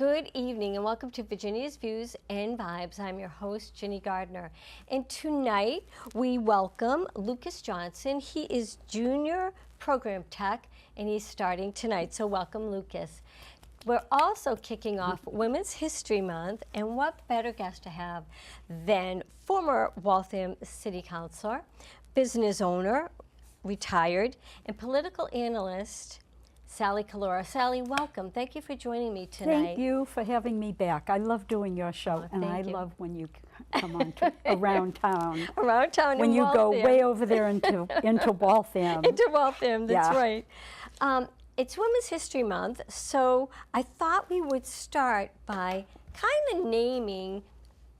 Good evening and welcome to Virginia's Views and Vibes. I'm your host, Ginny Gardner. And tonight we welcome Lucas Johnson. He is Junior Program Tech and he's starting tonight. So welcome, Lucas. We're also kicking off Women's History Month, and what better guest to have than former Waltham City Councilor, business owner, retired, and political analyst, Sally Calora. Sally, welcome. Thank you for joining me tonight. Thank you for having me back. I love doing your show, and I love when you come on to Around Town. Around Town when in you Waltham. go way over there into Waltham. Into Waltham, that's Yeah. right. It's Women's History Month, so I thought we would start by kind of naming,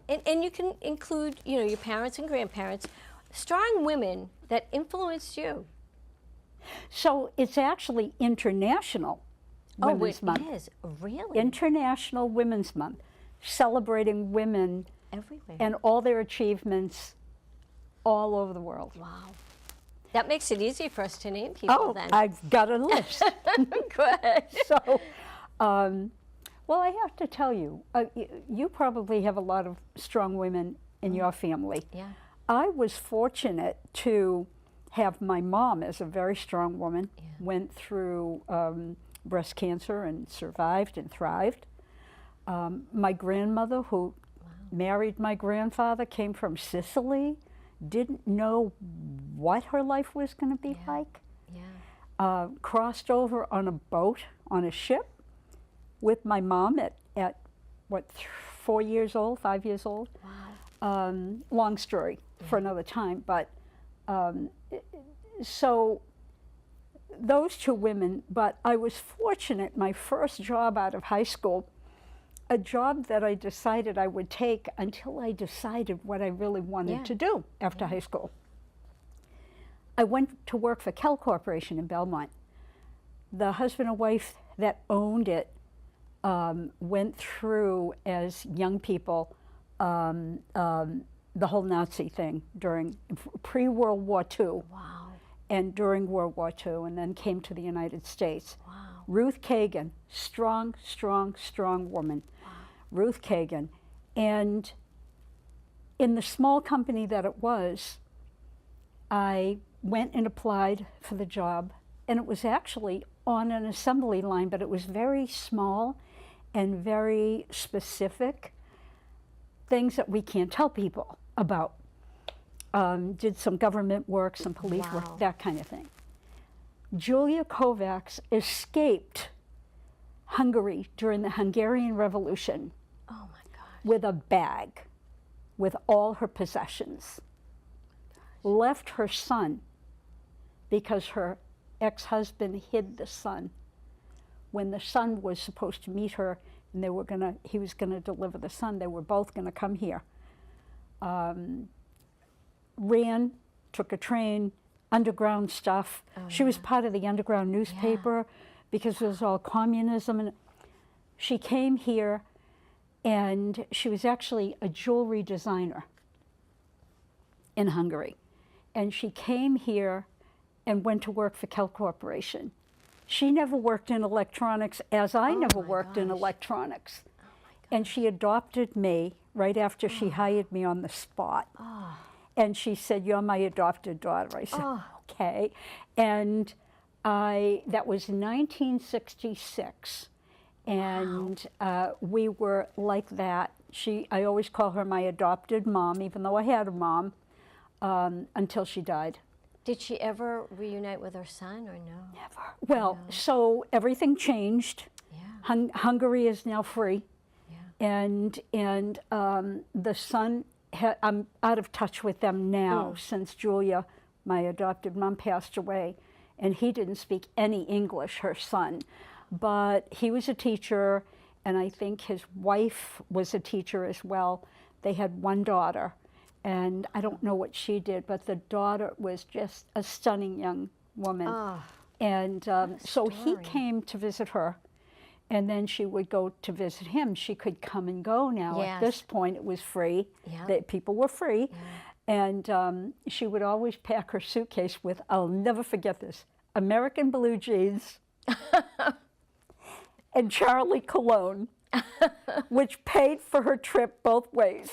and you can include, you know, your parents and grandparents, strong women that influenced you. So it's actually International Women's Month. Oh, it is? Really? International Women's Month, celebrating women Everywhere. and all their achievements all over the world. Wow. That makes it easy for us to name people then. I've got a list. Good. So, well, I have to tell you, you probably have a lot of strong women in your family. Yeah. I was fortunate to have my mom as a very strong woman, went through breast cancer and survived and thrived. My grandmother, who married my grandfather, came from Sicily, didn't know what her life was going to be like. Yeah. Crossed over on a boat, on a ship, with my mom at what, 4 years old, 5 years old. Wow. Long story for another time, but so those two women, but I was fortunate, my first job out of high school, a job that I decided I would take until I decided what I really wanted to do after high school. I went to work for Kell Corporation in Belmont. The husband and wife that owned it went through, as young people, the whole Nazi thing during pre-World War II. Wow. And during World War II, and then came to the United States. Wow. Ruth Kagan, strong, strong, strong woman. Wow. Ruth Kagan. And in the small company that it was, I went and applied for the job, and it was actually on an assembly line, but it was very small and very specific, things that we can't tell people about. Did some government work, some police work, that kind of thing. Julia Kovacs escaped Hungary during the Hungarian Revolution with a bag with all her possessions. Left her son because her ex-husband hid the son. When the son was supposed to meet her and he was gonna deliver the son, they were both gonna come here. Ran, took a train, underground stuff. She was part of the underground newspaper because it was all communism. And she came here, and she was actually a jewelry designer in Hungary. And she came here and went to work for Kell Corporation. She never worked in electronics, as I never worked in electronics. And she adopted me right after she hired me on the spot. And she said, "You're my adopted daughter." I said, "Okay." And that was 1966. And we were like that. I always call her my adopted mom, even though I had a mom, until she died. Did she ever reunite with her son or no? Never. Well, so everything changed. Yeah. Hungary is now free. Yeah. And the son, I'm out of touch with them now since Julia, my adopted mom, passed away. And he didn't speak any English, her son. But he was a teacher, and I think his wife was a teacher as well. They had one daughter. And I don't know what she did, but the daughter was just a stunning young woman. And so he came to visit her, and then she would go to visit him. She could come and go now. At this point, it was free. People were free. And she would always pack her suitcase with, I'll never forget this, American blue jeans and Charlie cologne. which paid for her trip both ways.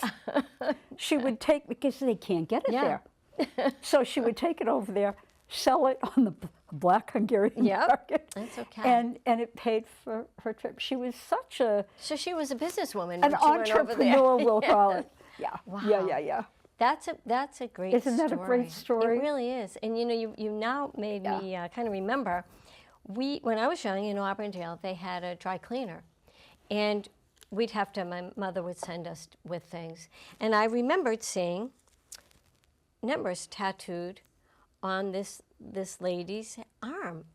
She would take, because they can't get it Yeah. there. So she would take it over there, sell it on the black Hungarian Yep, market. that's okay. And it paid for her trip. She was such So she was a businesswoman an when she went over there. entrepreneur, we'll call it. Yeah, Wow. yeah. That's a great Isn't that a great story? It really is. And you now made me kind of remember, when I was young in Auburndale, they had a dry cleaner. And my mother would send us with things. And I remembered seeing numbers tattooed on this lady's arm.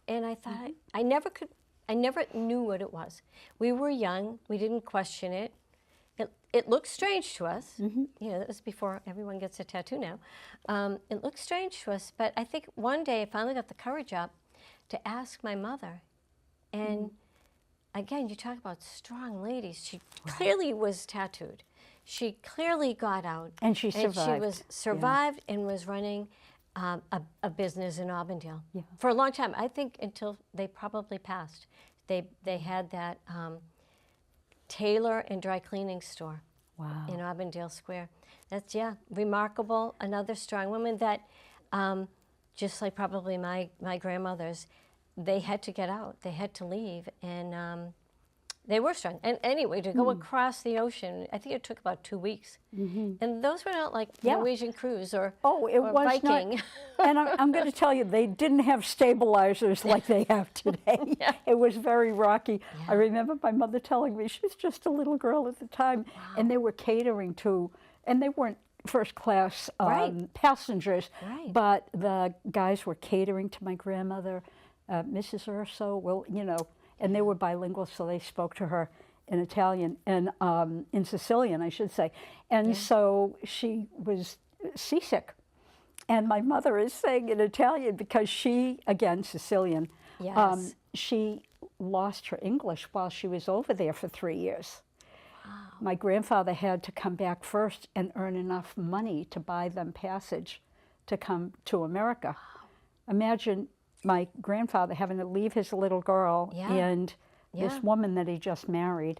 And I thought, I never knew what it was. We were young, we didn't question it. It looked strange to us. You know, that was before everyone gets a tattoo now. It looked strange to us, but I think one day I finally got the courage up to ask my mother. And again, you talk about strong ladies. She clearly was tattooed. She clearly got out. And she survived. And she survived and was running a business in Auburndale for a long time. I think until they probably passed. They had that tailor and dry cleaning store in Auburndale Square. That's, remarkable. Another strong woman that, just like probably my grandmothers, they had to get out. They had to leave. And they were strong. And anyway, to go across the ocean, I think it took about 2 weeks. And those were not like Norwegian cruise or Viking. And I'm going to tell you, they didn't have stabilizers like they have today. It was very rocky. I remember my mother telling me, she was just a little girl at the time, and they were catering to, and they weren't first class passengers, but the guys were catering to my grandmother, Mrs. Urso, and they were bilingual, so they spoke to her in Italian and in Sicilian, I should say. And so she was seasick. And my mother is saying in Italian because she, again, Sicilian, she lost her English while she was over there for 3 years. My grandfather had to come back first and earn enough money to buy them passage to come to America. Imagine my grandfather having to leave his little girl and this woman that he just married.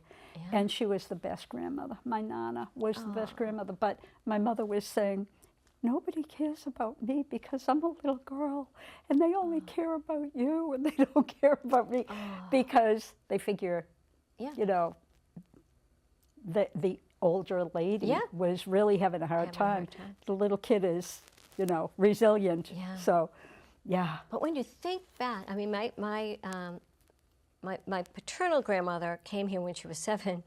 And she was the best grandmother. My Nana was the best grandmother. But my mother was saying, nobody cares about me because I'm a little girl, and they only care about you, and they don't care about me because they figure, the older lady was really having a hard time. The little kid is, resilient. So, But when you think back, I mean, my paternal grandmother came here when she was 7.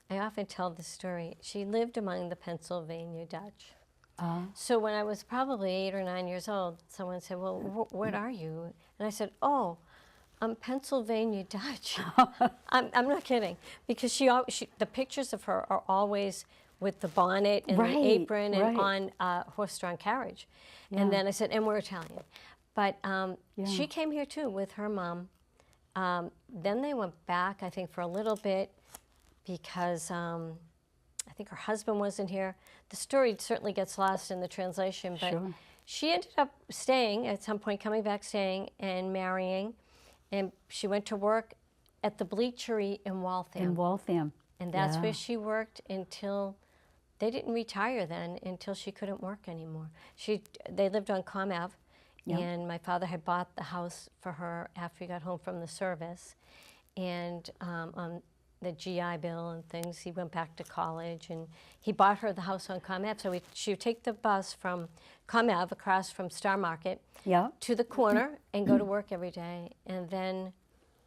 I often tell this story. She lived among the Pennsylvania Dutch. So when I was probably 8 or 9 years old, someone said, well, what are you? And I said, oh, I'm Pennsylvania Dutch. I'm not kidding. Because the pictures of her are always with the bonnet and the apron and on a horse-drawn carriage. And then I said, and we're Italian. But she came here too with her mom. Then they went back, I think, for a little bit because I think her husband wasn't here. The story certainly gets lost in the translation, but she ended up staying at some point, coming back, staying, and marrying. And she went to work at the bleachery in Waltham. In Waltham. And that's where she worked until, they didn't retire then, until she couldn't work anymore. They lived on Comm Ave, and my father had bought the house for her after he got home from the service. And on the GI Bill and things, he went back to college, and he bought her the house on Comm Ave. So she would take the bus from Comm Ave across from Star Market to the corner and go to work every day. And then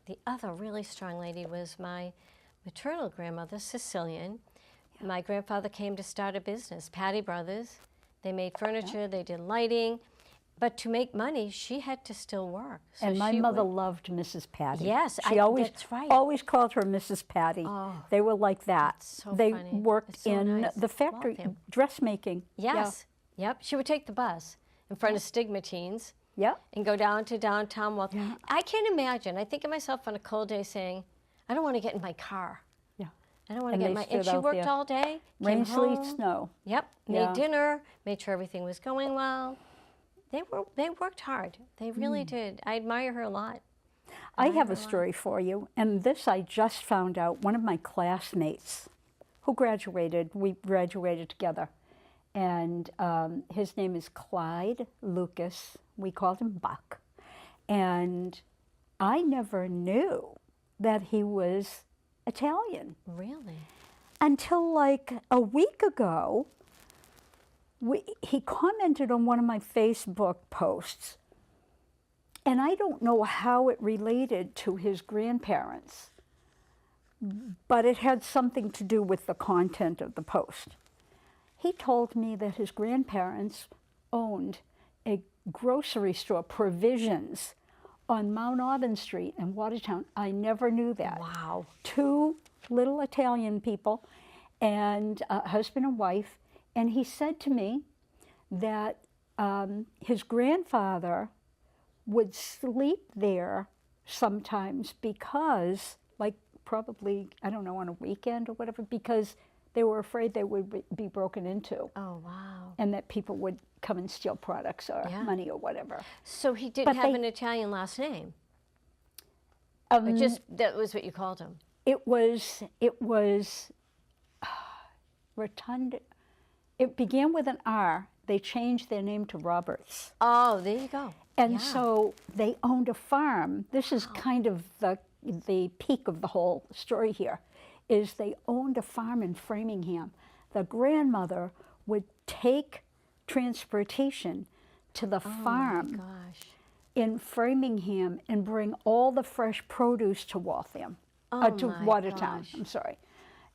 the other really strong lady was my maternal grandmother, Sicilian. My grandfather came to start a business, Patty Brothers. They made furniture, they did lighting. But to make money, she had to still work. So and my mother loved Mrs. Patty. Yes, she always called her Mrs. Patty. Oh, they were like that. That's so they funny. worked So in nice. the factory, dressmaking. Yes. Yep. She would take the bus in front of Stigmatines and go down to downtown Waltham. I can't imagine. I think of myself on a cold day saying, I don't want to get in my car. I don't want to get in my... And she worked all day. Rain, sleet, home, snow. Made dinner, made sure everything was going well. They worked hard. They really did. I admire her a lot. I have a story for you, and this I just found out. One of my classmates who graduated, we graduated together, and his name is Clyde Lucas. We called him Buck. And I never knew that he was Italian Really? until like a week ago. He commented on one of my Facebook posts, and I don't know how it related to his grandparents, but it had something to do with the content of the post. He told me that his grandparents owned a grocery store, Provisions, on Mount Auburn Street in Watertown. I never knew that. Wow. Two little Italian people, and husband and wife. And he said to me that his grandfather would sleep there sometimes because, like probably, I don't know, on a weekend or whatever, because they were afraid they would be broken into. Oh, wow. And that people would come and steal products or Yeah. money or whatever. So he didn't But have they- an Italian last name? Or just, that was what you called him? It was Rotunda. It began with an R. They changed their name to Roberts. Oh, there you go. And Yeah. so they owned a farm. This is kind of the peak of the whole story here, is they owned a farm in Framingham. The grandmother would take transportation to the farm Gosh. in Framingham and bring all the fresh produce to Waltham, to my Watertown, gosh. I'm sorry.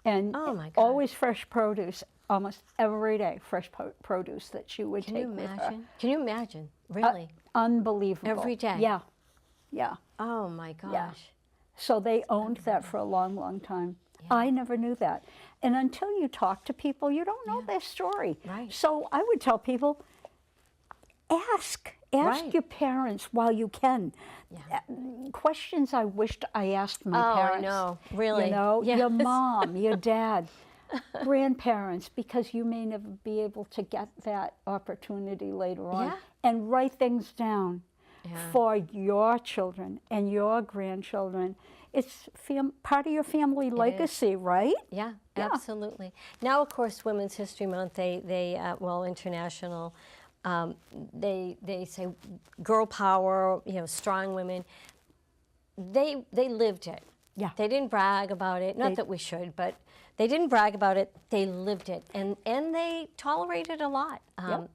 And Oh my God. always fresh produce, almost every day, fresh produce that she would Can take you with her. imagine? Can you imagine? Really? Unbelievable. Every day? Yeah, yeah. Oh my gosh. Yeah. So they owned that for a long, long time. I never knew that. And until you talk to people, you don't know their story. Right. So I would tell people, ask Right. your parents while you can. Questions I wished I asked my Oh, I parents. know. Really. You know, Yes. your mom, your dad, grandparents, because you may never be able to get that opportunity later on. Yeah. And write things down Yeah. for your children and your grandchildren. It's part of your family legacy, right? Yeah, Yeah. absolutely. Now, of course, Women's History Month, well, international, they say girl power, strong women. They lived it. Yeah. They didn't brag about it. Not that we should, but they didn't brag about it. They lived it, and they tolerated a lot.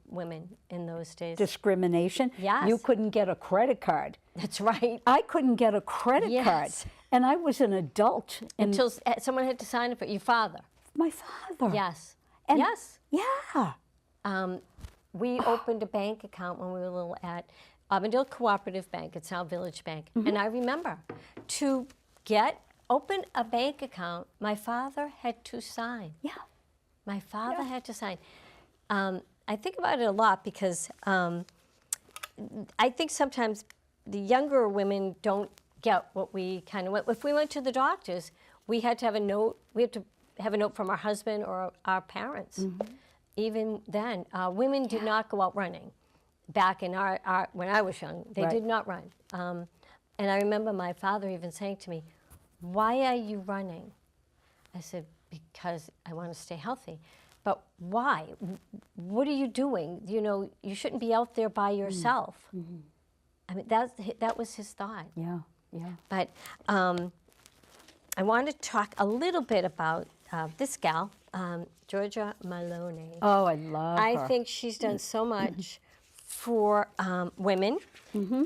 Women in those days. Discrimination. Yes. You couldn't get a credit card. That's right. I couldn't get a credit Yes. card. And I was an adult. And Until someone had to sign it for your father. my father. Yes. And- Yes. Yeah. We opened a bank account when we were little at Auburndale Cooperative Bank. It's now Village Bank. And I remember to open a bank account, my father had to sign. Yeah. My father had to sign. I think about it a lot because I think sometimes the younger women don't get what we kind of went. If we went to the doctors, we had to have a note. We had to have a note from our husband or our parents. Even then, women did not go out running. Back in when I was young, they Right. did not run. And I remember my father even saying to me, "Why are you running?" I said, "Because I want to stay healthy." But why? What are you doing? You shouldn't be out there by yourself. I mean, that was his thought. Yeah. Yeah. But I want to talk a little bit about this gal, Georgia Maloney. Oh, I love her. I think she's done so much for women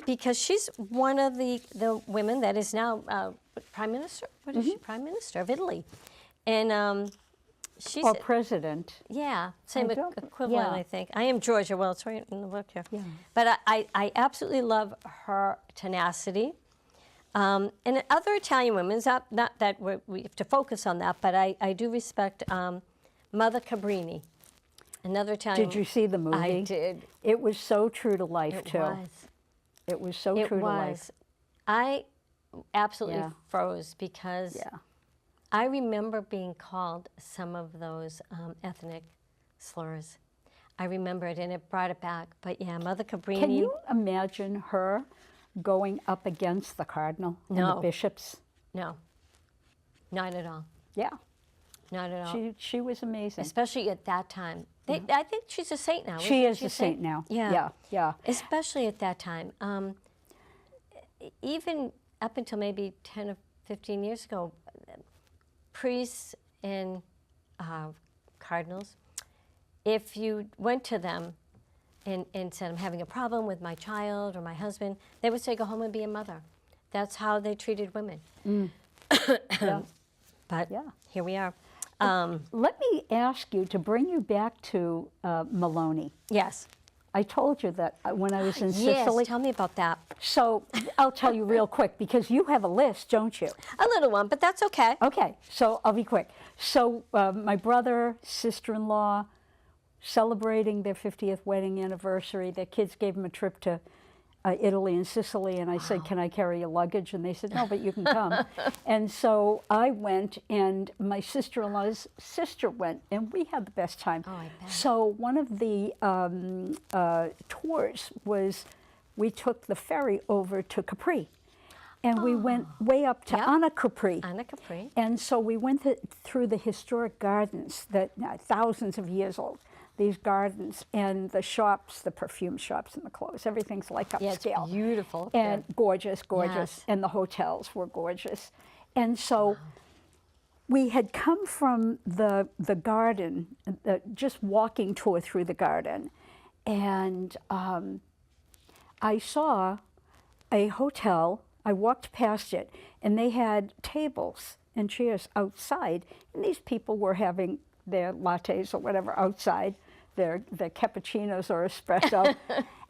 because she's one of the women that is now Prime Minister. What is she? Prime Minister of Italy. And she's... Or president. Yeah, same I don't- equivalent, yeah. I think. I am Georgia. Well, it's right in the book here. Yeah. But I absolutely love her tenacity. And other Italian women, not that we have to focus on that, but I do respect Mother Cabrini, another Italian. Did you see the movie? I did. It was so true to life, It too. was. It was so It true to life. was. I absolutely Yeah. froze because Yeah. I remember being called some of those ethnic slurs. I remember it, and it brought it back. But yeah, Mother Cabrini. Can you imagine her going up against the cardinal and the No. bishops. No, not at all. Yeah, Not at all. she was amazing. Especially at that time. I think she's a saint now. She isn't is a saint now. Yeah. Yeah, yeah. Especially at that time. Even up until maybe 10 or 15 years ago, priests and cardinals, if you went to them and said, I'm having a problem with my child or my husband, they would say, go home and be a mother. That's how they treated women. Yeah. But Yeah. here we are. Let me ask you to bring you back to Maloney. Yes. I told you that when I was in Sicily. Yes, tell me about that. So I'll tell you real quick because you have a list, don't you? A little one, but that's okay. Okay, so I'll be quick. So my brother, sister-in-law, celebrating their 50th wedding anniversary. Their kids gave them a trip to Italy and Sicily, and I said, can I carry your luggage? And they said, no, but you can come. And so I went, and my sister-in-law's sister went, and we had the best time. Oh, I bet. So one of the tours was we took the ferry over to Capri, and we went way up to Yep. Anna Capri. Anna Capri. And so we went through the historic gardens that thousands of years old, these gardens, and the shops, the perfume shops and the clothes, everything's like Yeah, it's upscale. beautiful. And gorgeous, gorgeous. Yes. And the hotels were gorgeous. And so we had come from the garden, just walking tour through the garden, and I saw a hotel. I walked past it, and they had tables and chairs outside, and these people were having their lattes or whatever outside, their cappuccinos or espresso.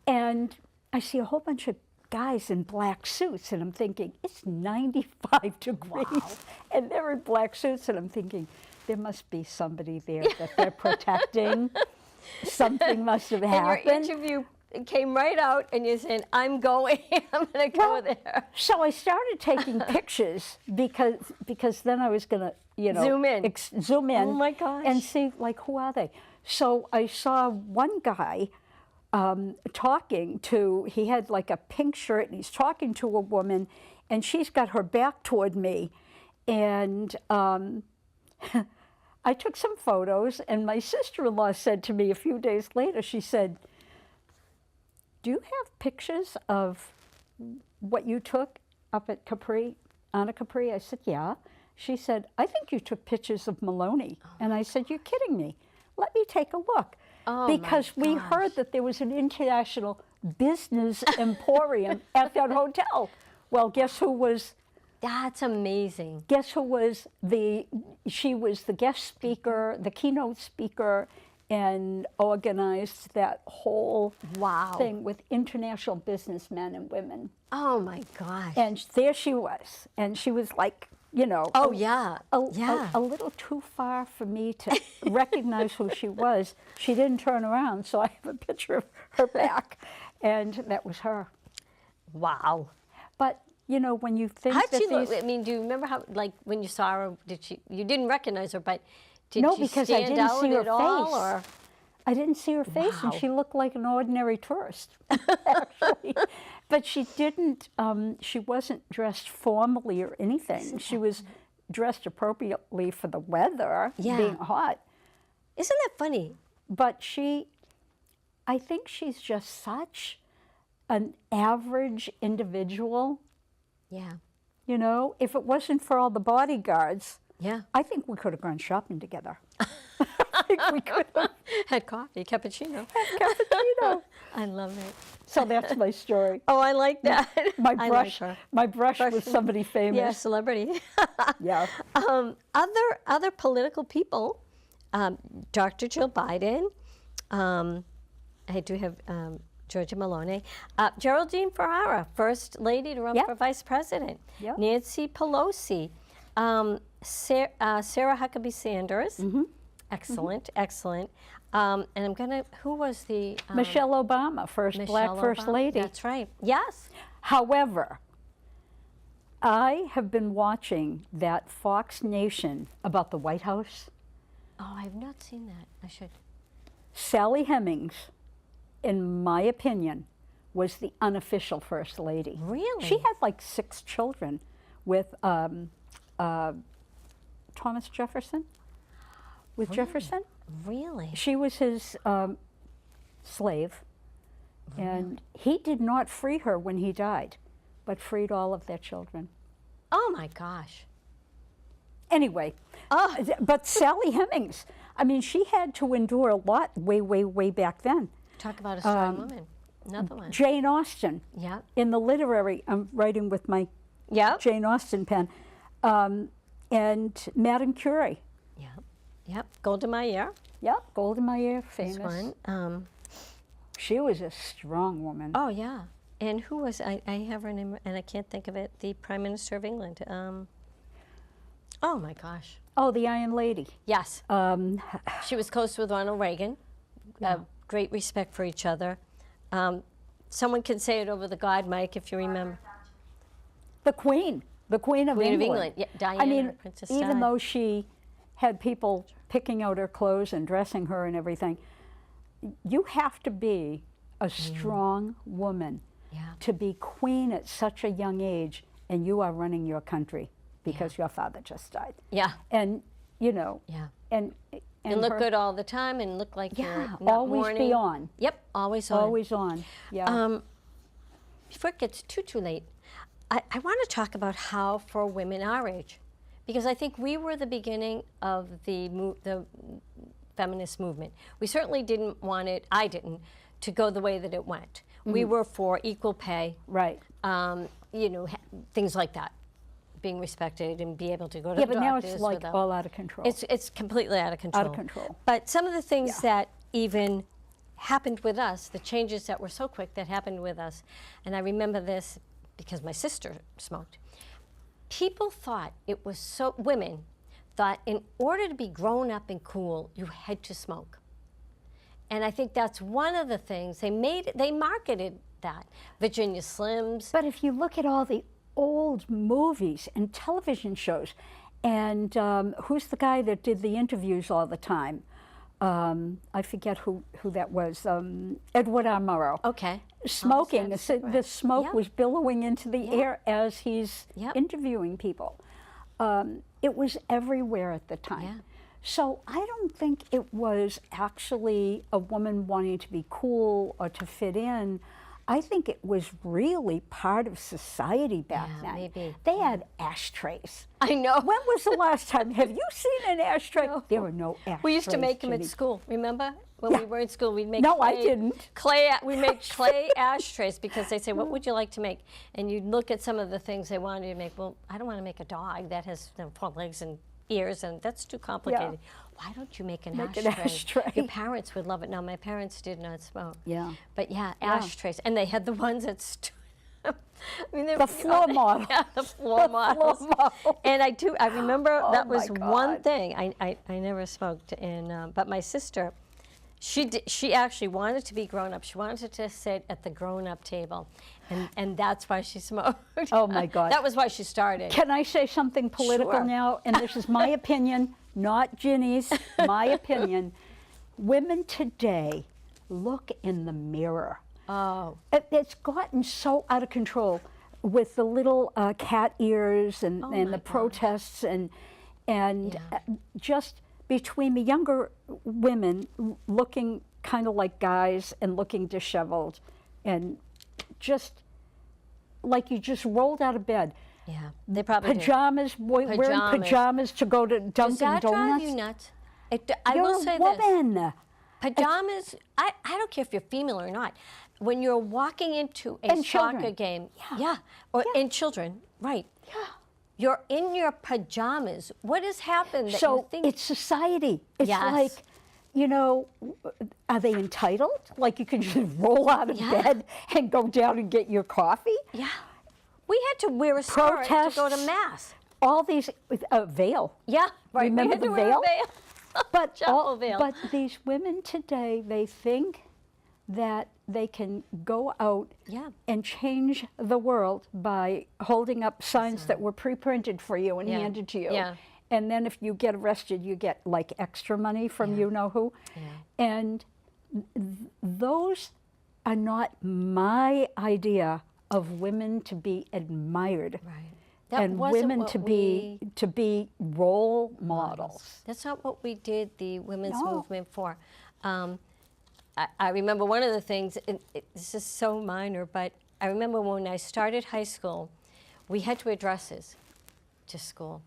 And I see a whole bunch of guys in black suits, and I'm thinking, it's 95 degrees, and they're in black suits, and I'm thinking, there must be somebody there that they're protecting. Something must have And your happened. interview came right out, and you said, I'm going. I'm going to go there. So I started taking pictures because then I was going to, Zoom in. Zoom in. Oh, my gosh. And see, like, who are they? So I saw one guy talking to, he had like a pink shirt, and he's talking to a woman, and she's got her back toward me. And I took some photos, and my sister-in-law said to me a few days later, she said, do you have pictures of what you took up at Capri, Anna Capri? I said, yeah. She said, I think you took pictures of Maloney. And I said, you're kidding me. Let me take a look. Oh, my because we gosh. heard that there was an international business emporium at that hotel. Well, guess who was That's amazing. she was the guest speaker, the keynote speaker, and organized that whole Wow. thing with international businessmen and women. Oh, my gosh. And there she was. And she was like, Oh, yeah. a little too far for me to recognize who she was. She didn't turn around, so I have a picture of her back, and that was her. Wow. But, when you think How'd that she look? these- I mean, do you remember how, like, when you saw her, you didn't recognize her, but did No, she because I stand didn't out see her at all? face. Or? I didn't see her face, and Wow. she looked like an ordinary tourist, actually. But she didn't, she wasn't dressed formally or anything. She was dressed appropriately for the weather, Yeah. being hot. Isn't that funny? But I think she's just such an average individual. Yeah. If it wasn't for all the bodyguards, Yeah. I think we could have gone shopping together. I think we could have Had coffee, cappuccino. cappuccino. I love it. So that's my story. Oh, I like that. My I brush, like her. my brush was somebody Yeah, famous. celebrity. Yeah. Other political people, Dr. Jill Biden. I do have Georgia Maloney, Geraldine Ferrara, First Lady to run Yep. for Vice President. Yep. Nancy Pelosi, Sarah Huckabee Sanders. Excellent, excellent. And I'm gonna. Who was the Michelle Obama, first black Michelle first Obama? lady. That's right. Yes. However, I have been watching that Fox Nation about the White House. Oh, I've not seen that. I should. Sally Hemings, in my opinion, was the unofficial first lady. Really? She had like 6 children with Thomas Jefferson. With Jefferson, Really? she was his slave, and he did not free her when he died, but freed all of their children. Oh my gosh. Anyway, but Sally Hemings, I mean, she had to endure a lot way back then. Talk about a strong woman. Another one. Jane Austen, Yeah. in the literary, I'm writing with my Yep. Jane Austen pen, and Madame Curie. Yep. Yep. Golda Meir. Yep, Golda Meir, This famous. one. She was a strong woman. Oh yeah. And who was I have her name and I can't think of it. The Prime Minister of England. Oh my gosh. Oh, the Iron Lady. Yes. She was close with Ronald Reagan. Great respect for each other. Someone can say it over the God mic if you remember. The Queen of Queen of England. England. Yeah, Diana, I mean, Princess even Di. though she had people picking out her clothes and dressing her and everything, you have to be a strong woman Yeah. to be queen at such a young age, and you are running your country because your father just died. Yeah. And you know, Yeah. and And look her- good all the time and look like you're Yeah, not always mourning. be on. Yep, always on. Always on. Yeah. Before it gets too late, I want to talk about how for women our age, because I think we were the beginning of the feminist movement. We certainly didn't want it, I didn't, to go the way that it went. We were for equal pay, right. you know, things like that, being respected and be able to go to Yeah, the but now doctors it's like without. all out of control. It's completely out of control. Out of control. But some of the things that even happened with us, the changes that were so quick that happened with us, and I remember this because my sister smoked. People thought it was so, women thought in order to be grown up and cool, you had to smoke. And I think that's one of the things they marketed that. Virginia Slims. But if you look at all the old movies and television shows, and who's the guy that did the interviews all the time? I forget who that was. Edward R. Murrow. Okay. Smoking. that's The smoke Yep. was billowing into the air as he's Yep. interviewing people. It was everywhere at the time. Yeah. So I don't think it was actually a woman wanting to be cool or to fit in. I think it was really part of society back Yeah, then. maybe. They had ashtrays. I know. When was the last time? Have you seen an ashtray? There were no ashtrays. We used to make them at Ginny. school. Remember when Yeah. we were in school? We'd make No, clay, I didn't. We made clay ashtrays because they say, "What would you like to make?" And you'd look at some of the things they wanted you to make. Well, I don't want to make a dog that has 4 legs and ears, and that's too complicated. Why don't you make an ashtray? Your parents would love it. Now, my parents did not smoke. Yeah. But yeah, ashtrays, and they had the ones that stood. I mean, they The floor model. Yeah, the floor models. model. And I remember Oh that was my one God. thing. I never smoked, and but my sister, she actually wanted to be grown up. She wanted to sit at the grown up table, and that's why she smoked. Oh my God. That was why she started. Can I say something political Sure. now? And this is my opinion, not Ginny's, my opinion. Women today look in the mirror. Oh, It's gotten so out of control with the little cat ears and my the gosh. protests and Yeah. just between the younger women looking kind of like guys and looking disheveled and just like you just rolled out of bed. yeah. They probably do. Pajamas, wearing Pajamas. pajamas to go to Does Dunkin' that Donuts. drive you nuts? I You're will a say this. woman. Pajamas, I don't care if you're female or not. When you're walking into a And soccer children. game, Yeah. or Yeah. in children, right. Yeah. You're in your pajamas. What has happened that you So think? it's society. It's Yes. like, you know, are they entitled? Like you can just roll out of Yeah. bed and go down and get your coffee? Yeah. We had to wear a skirt to go to Protests. mass. All these veil. Yeah, right. We Remember had to the wear a veil? But Chapel veil. but these women today, they think that they can go out Yeah. and change the world by holding up signs that were pre-printed for you and Yeah. handed to you. Yeah. And then if you get arrested, you get like extra money from you know who. Yeah. And those are not my idea of women to be admired Right. That and wasn't women what to be role models. That's not what we did the women's No. movement for. I remember one of the things, this is so minor, but I remember when I started high school, we had to wear dresses to school.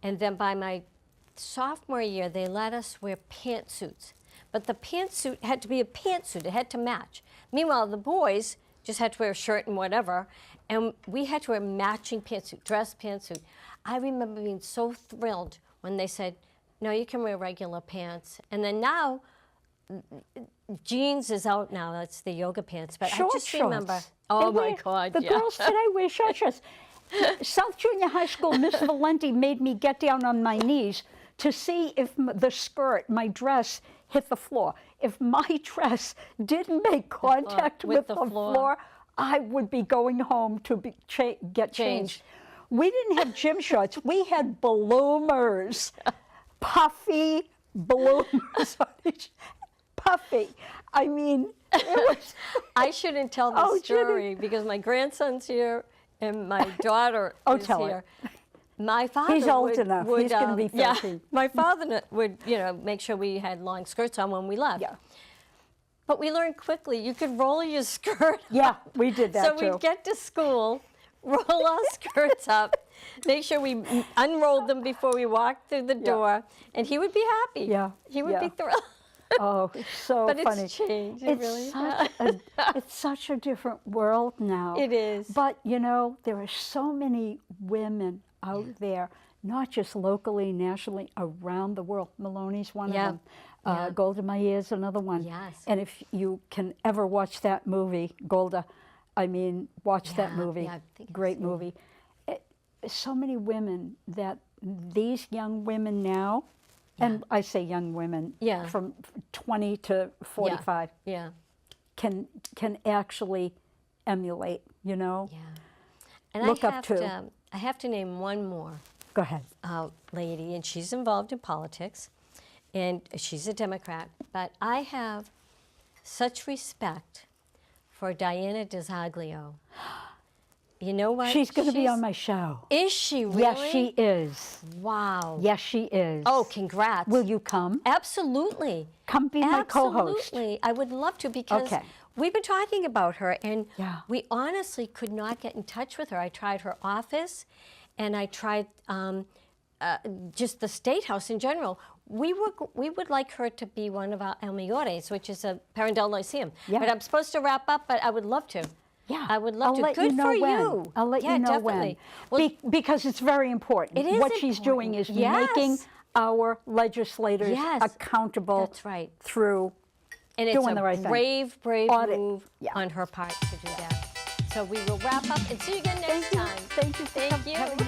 And then by my sophomore year, they let us wear pantsuits. But the pantsuit had to be a pantsuit, it had to match. Meanwhile, the boys just had to wear a shirt and whatever, and we had to wear matching pantsuit, dress pantsuit. I remember being so thrilled when they said, no, you can wear regular pants. And then now, jeans is out now, that's the yoga pants, but Short I just shorts. remember, They oh my wear- God, The yeah. girls today wear short shorts. South Junior High School, Miss Valenti made me get down on my knees to see if the skirt, my dress, hit the floor. If my dress didn't make contact with with the the floor. floor, I would be going home to get changed. We didn't have gym shorts. We had bloomers, puffy bloomers. Puffy. I mean, it was. I shouldn't tell this Oh, Ginny. story because my grandson's here and my daughter is tell it. here. My father He's old would, enough. would, He's gonna be yeah, 13. my father would, make sure we had long skirts on when we left. Yeah. But we learned quickly you could roll your skirt Yeah, up. we did that So too. we'd get to school, roll our skirts up, make sure we unrolled them before we walked through the door, and he would be happy. Yeah, He would yeah. be thrilled. Oh, it's so But funny. it's changed. It It's really such it's such a different world now. It is. But there are so many women out there, not just locally, nationally, around the world. Maloney's one Yeah. of them. Yeah. Golda Meir is another one. Yes. And if you can ever watch that movie, Golda, I mean, watch that Yeah, movie. yeah, I think I've Great seen it. movie. So many women that these young women now, and I say young women, Yeah. from 20 to 45, Yeah. can actually emulate, Yeah. And Look I up have to. I have to name one more Go ahead. lady, and she's involved in politics, and she's a Democrat. But I have such respect for Diana DiZoglio. You know what? She's going to be on my show. Is she really? Yes, she is. Wow. Yes, she is. Oh, congrats. Will you come? Absolutely. Come be my co-host. Absolutely. I would love to because Okay. we've been talking about her and Yeah. we honestly could not get in touch with her. I tried her office and I tried just the State House in general. We would like her to be one of our El Mejores, which is a Parendel Lyceum. Yeah. But I'm supposed to wrap up, but I would love to. Yeah, I would love I'll to. let Good you know for when. you. I'll let Yeah, you know definitely. when. Well, Because it's very important. It is What she's doing important. is making Yes. our legislators Yes. accountable That's right. through And it's doing a the right thing. brave Audit. move Yeah. on her part to do that. So we will wrap up and see you again next time. Thank you for Thank you. having